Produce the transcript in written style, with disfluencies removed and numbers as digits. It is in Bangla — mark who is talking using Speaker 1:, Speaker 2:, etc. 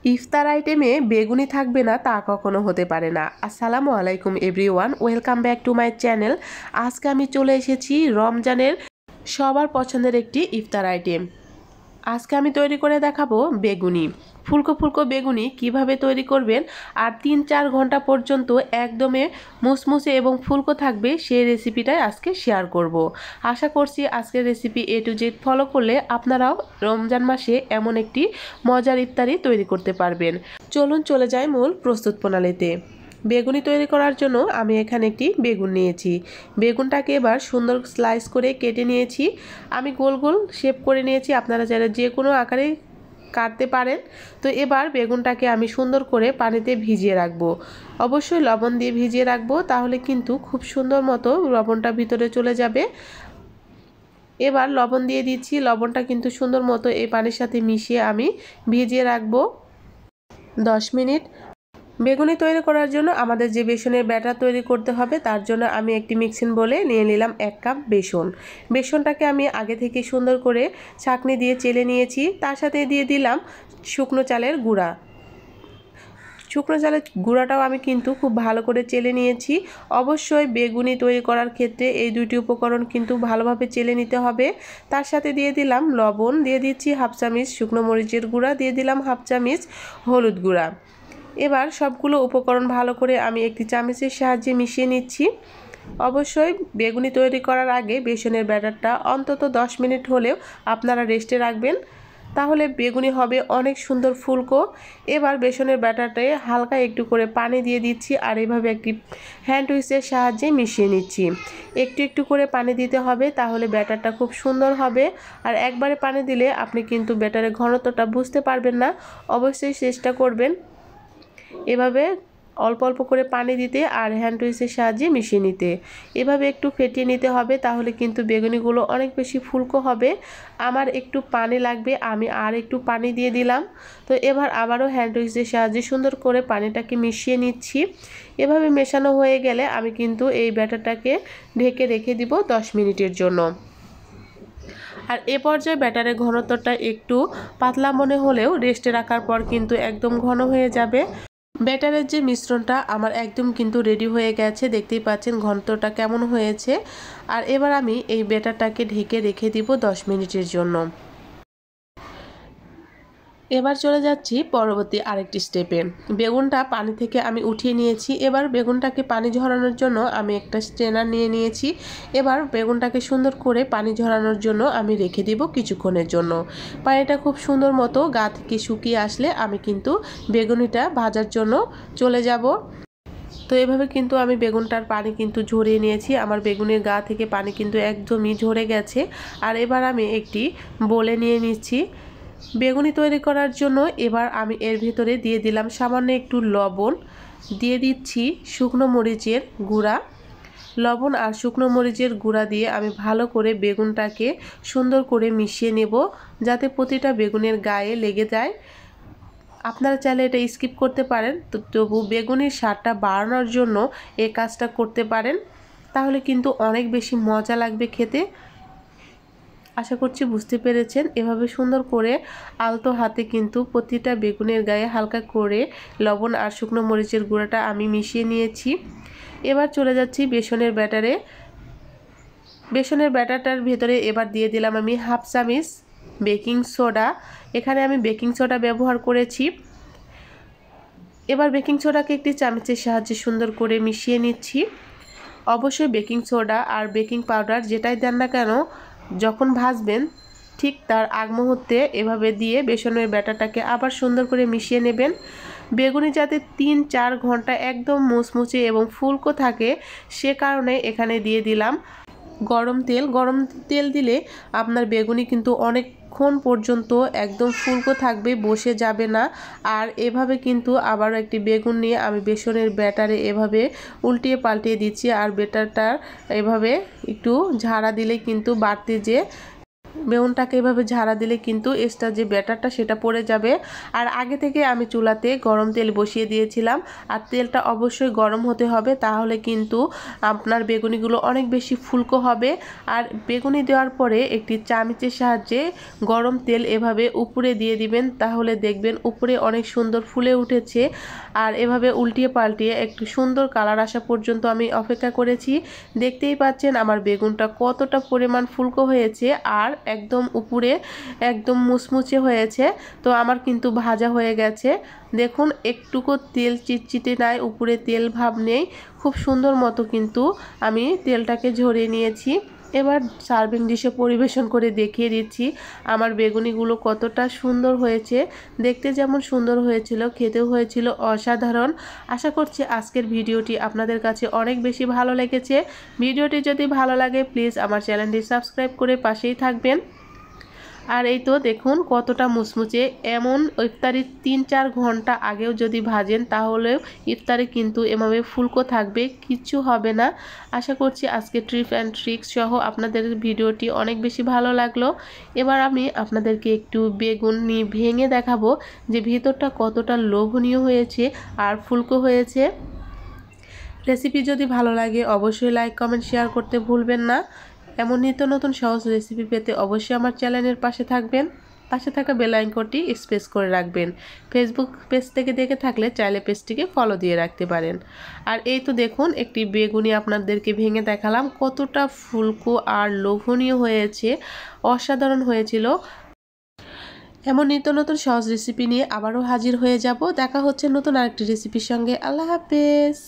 Speaker 1: ইফতার আইটেমে বেগুনি থাকবে না তা কখনো হতে পারে না। আসসালামু আলাইকুম everyone, welcome back to my channel. আজকে আমি চলে এসেছি রমজানের সবার পছন্দের একটি ইফতার আইটেম। আজকে আমি তৈরি করে দেখাবো বেগুনি। ফুলকো ফুলকো বেগুনি কিভাবে তৈরি করবেন আর 3-4 ঘন্টা পর্যন্ত একদমে মুসমুসে এবং ফুলকো থাকবে সেই রেসিপিটাই আজকে শেয়ার করব। আশা করছি আজকের recipe A to Z follow করলে আপনারাও রমজান মাসে এমন একটি মজার ইফতারি তৈরি করতে পারবেন। চলুন চলে যাই মূল প্রস্তুত প্রণালীতে। বেগুনি তৈরি করার জন্য আমি এখানে একটি বেগুন নিয়েছি। বেগুনটাকে এবার সুন্দর স্লাইস করে কেটে নিয়েছি। আমি গোল গোল শেপ করে নিয়েছি, আপনারা চাইলে যে কোনো আকারে কাটতে পারেন। তো এবার বেগুনটাকে আমি সুন্দর করে পানিতে ভিজিয়ে রাখবো। অবশ্যই লবণ দিয়ে ভিজিয়ে রাখবো, তাহলে কিন্তু খুব সুন্দর মতো লবণটা ভিতরে চলে যাবে। এবার লবণ দিয়ে দিচ্ছি, লবণটা কিন্তু সুন্দর মতো এই পানির সাথে মিশিয়ে আমি ভিজিয়ে রাখবো 10 মিনিট। বেগুনি তৈরি করার জন্য আমাদের যে বেসনের ব্যাটার তৈরি করতে হবে, তার জন্য আমি একটি মিক্সিং বোলে নিয়ে নিলাম 1 কাপ বেসন। বেসনটাকে আমি আগে থেকে সুন্দর করে ছাঁকনি দিয়ে চেলে নিয়েছি। তার সাথে দিয়ে দিলাম শুকনো চালের গুঁড়া। শুকনো চালের গুঁড়াটাও আমি কিন্তু খুব ভালো করে চেলে নিয়েছি। অবশ্যই বেগুনি তৈরি করার ক্ষেত্রে এই দুইটি উপকরণ কিন্তু ভালোভাবে চেলে নিতে হবে। তার সাথে দিয়ে দিলাম লবণ, দিয়ে দিচ্ছি 1/2 চামচ শুকনো মরিচের গুঁড়া, দিয়ে দিলাম 1/2 চামচ হলুদ গুঁড়া। এবার সবগুলো উপকরণ ভালো করে আমি একটি চামচের সাহায্যে মিশিয়ে নিচ্ছি। অবশ্যই বেগুনি তৈরি করার আগে বেসনের ব্যাটারটা অন্তত 10 মিনিট হলেও আপনারা রেস্টে রাখবেন, তাহলে বেগুনি হবে অনেক সুন্দর ফুলকো। এবার বেসনের ব্যাটারটাে হালকা একটু করে পানি দিয়ে দিচ্ছি আর এভাবে একটি হ্যান্ড উইচের সাহায্যে মিশিয়ে নিচ্ছি। একটু একটু করে পানি দিতে হবে, তাহলে ব্যাটারটা খুব সুন্দর হবে। আর একবারে পানি দিলে আপনি কিন্তু ব্যাটারের ঘনত্বটা বুঝতে পারবেন না। অবশ্যই চেষ্টা করবেন এভাবে অল্প অল্প করে পানি দিতে আর হ্যান্ড উইচের সাহায্যে মিশিয়ে নিতে। এভাবে একটু ফেটিয়ে নিতে হবে, তাহলে কিন্তু বেগুনিগুলো অনেক বেশি ফুলকো হবে। আমার একটু পানি লাগবে, আমি আর একটু পানি দিয়ে দিলাম। তো এবার আবারও হ্যান্ড উইচের সাহায্যে সুন্দর করে পানিটাকে মিশিয়ে নিচ্ছি। এভাবে মেশানো হয়ে গেলে আমি কিন্তু এই ব্যাটারটাকে ঢেকে রেখে দিব 10 মিনিটের জন্য। আর এ পর্যায়ে ব্যাটারের ঘনত্বটা একটু পাতলা মনে হলেও রেস্টে রাখার পর কিন্তু একদম ঘন হয়ে যাবে। ব্যাটারের যে মিশ্রণটা আমার একদম কিন্তু রেডি হয়ে গেছে, দেখতেই পাচ্ছেন ঘনত্বটা কেমন হয়েছে। আর এবার আমি এই ব্যাটারটাকে ঢেকে রেখে দিব 10 মিনিটের জন্য। এবার চলে যাচ্ছি পরবর্তী আরেকটি স্টেপে। বেগুনটা পানি থেকে আমি উঠিয়ে নিয়েছি। এবার বেগুনটাকে পানি ঝরানোর জন্য আমি একটা স্ট্রেনার নিয়ে নিয়েছি। এবার বেগুনটাকে সুন্দর করে পানি ঝরানোর জন্য আমি রেখে দিব কিছুক্ষণের জন্য। পানিটা খুব সুন্দর মতো গা থেকে শুকিয়ে আসলে আমি কিন্তু বেগুনিটা ভাজার জন্য চলে যাব। তো এভাবে কিন্তু আমি বেগুনটার পানি কিন্তু ঝরিয়ে নিয়েছি। আমার বেগুনের গা থেকে পানি কিন্তু একদমই ঝরে গেছে। আর এবার আমি একটি বোলে নিয়ে নিচ্ছি বেগুনি তৈরি করার জন্য। এবার আমি এর ভিতরে দিয়ে দিলাম সামান্য একটু লবণ, দিয়ে দিচ্ছি শুকনো মরিচের গুঁড়া। লবণ আর শুকনো মরিচের গুঁড়া দিয়ে আমি ভালো করে বেগুনটাকে সুন্দর করে মিশিয়ে নেব, যাতে প্রতিটা বেগুনের গায়ে লেগে যায়। আপনারা চাইলে এটা স্কিপ করতে পারেন, তো তবু বেগুনির স্বাদটা বাড়ানোর জন্য এই কাজটা করতে পারেন, তাহলে কিন্তু অনেক বেশি মজা লাগবে খেতে। আশা করছি বুঝতে পেরেছেন। এভাবে সুন্দর করে আলতো হাতে কিন্তু প্রতিটা বেগুনের গায়ে হালকা করে লবণ আর শুকনো মরিচের গুঁড়াটা আমি মিশিয়ে নিয়েছি। এবার চলে যাচ্ছি বেসনের ব্যাটারে। বেসনের ব্যাটারটার ভেতরে এবার দিয়ে দিলাম আমি 1/2 চামচ বেকিং সোডা। এখানে আমি বেকিং সোডা ব্যবহার করেছি। এবার বেকিং সোডাকে একটি চামচের সাহায্যে সুন্দর করে মিশিয়ে নিচ্ছি। অবশ্যই বেকিং সোডা আর বেকিং পাউডার যেটাই দেন না কেন, যখন ভাজবেন ঠিক তার আগ মুহূর্তে এভাবে দিয়ে বেসনের ব্যাটারটাকে আবার সুন্দর করে মিশিয়ে নেবেন। বেগুনি যাতে 3-4 ঘন্টা একদম মুচমুচে এবং ফুলকো থাকে, সে কারণে এখানে দিয়ে দিলাম গরম তেল। গরম তেল দিলে আপনার বেগুনি কিন্তু অনেকক্ষণ পর্যন্ত একদম ফুলকো থাকবে, বসে যাবে না। আর এভাবে কিন্তু আবারও একটি বেগুন নিয়ে আমি বেসনের ব্যাটারে এভাবে উল্টিয়ে পাল্টিয়ে দিচ্ছি। আর ব্যাটারটা এভাবে একটু ঝাড়া দিলে কিন্তু বাড়তি যে বেগুনটাকে এভাবে ঝাড়া দিলে কিন্তু এক্সট্রা যে ব্যাটারটা সেটা পড়ে যাবে। আর আগে থেকে আমি চুলাতে গরম তেল বসিয়ে দিয়েছিলাম, আর তেলটা অবশ্যই গরম হতে হবে, তাহলে কিন্তু আপনার বেগুনিগুলো অনেক বেশি ফুলকো হবে। আর বেগুনি দেওয়ার পরে একটি চামচের সাহায্যে গরম তেল এভাবে উপরে দিয়ে দিবেন, তাহলে দেখবেন উপরে অনেক সুন্দর ফুলে উঠেছে। আর এভাবে উল্টিয়ে পাল্টিয়ে একটু সুন্দর কালার আসা পর্যন্ত আমি অপেক্ষা করেছি। দেখতেই পাচ্ছেন আমার বেগুনটা কতটা পরিমাণ ফুলকো হয়েছে, আর একদম উপরে একদম মুচমুচে হয়েছে। তো আমার কিন্তু ভাজা হয়ে গেছে, দেখুন একটুকু তেল চিটচিটে নাই, উপরে তেল ভাব নেই, খুব সুন্দর মতো কিন্তু আমি তেলটাকে ঝরিয়ে নিয়েছি। এবার সার্ভিং ডিশে পরিবেশন করে দেখিয়ে দিচ্ছি আমার বেগুনিগুলো কতটা সুন্দর হয়েছে। দেখতে যেমন সুন্দর হয়েছিল, খেতেও হয়েছিল অসাধারণ। আশা করছি আজকের ভিডিওটি আপনাদের কাছে অনেক বেশি ভালো লেগেছে। ভিডিওটি যদি ভালো লাগে প্লিজ আমার চ্যানেলটি সাবস্ক্রাইব করে পাশেই থাকবেন। আর এই তো দেখুন কতটা মুচমুচে, এমন ইফতারির 3-4 ঘন্টা আগেও যদি ভাজেন তাহলেও ইফতারে কিন্তু এভাবে ফুলকো থাকবে, কিচ্ছু হবে না। আশা করছি আজকে টিপস অ্যান্ড ট্রিক্স সহ আপনাদের ভিডিওটি অনেক বেশি ভালো লাগলো। এবার আমি আপনাদেরকে একটু বেগুন নিয়ে ভেঙে দেখাবো যে ভিতরটা কতটা লোভনীয় হয়েছে আর ফুলকো হয়েছে। রেসিপি যদি ভালো লাগে অবশ্যই লাইক কমেন্ট শেয়ার করতে ভুলবেন না। এমন নিত্য নতুন সহজ রেসিপি পেতে অবশ্যই আমার চ্যানেলের পাশে থাকবেন। পাশে থাকা বেল আইকনটি প্রেস করে রাখবেন। ফেসবুক পেজ থেকে দেখে থাকলে চাইলে পেজটিকে ফলো দিয়ে রাখতে পারেন। আর এই তো দেখুন একটি বেগুনি আপনাদেরকে ভেঙে দেখালাম, কতটা ফুলকো আর লোভনীয় হয়েছে, অসাধারণ হয়েছিল। এমন নিত্য নতুন সহজ রেসিপি নিয়ে আবারও হাজির হয়ে যাব। দেখা হচ্ছে নতুন আরেকটি রেসিপির সঙ্গে। আল্লাহ হাফেজ।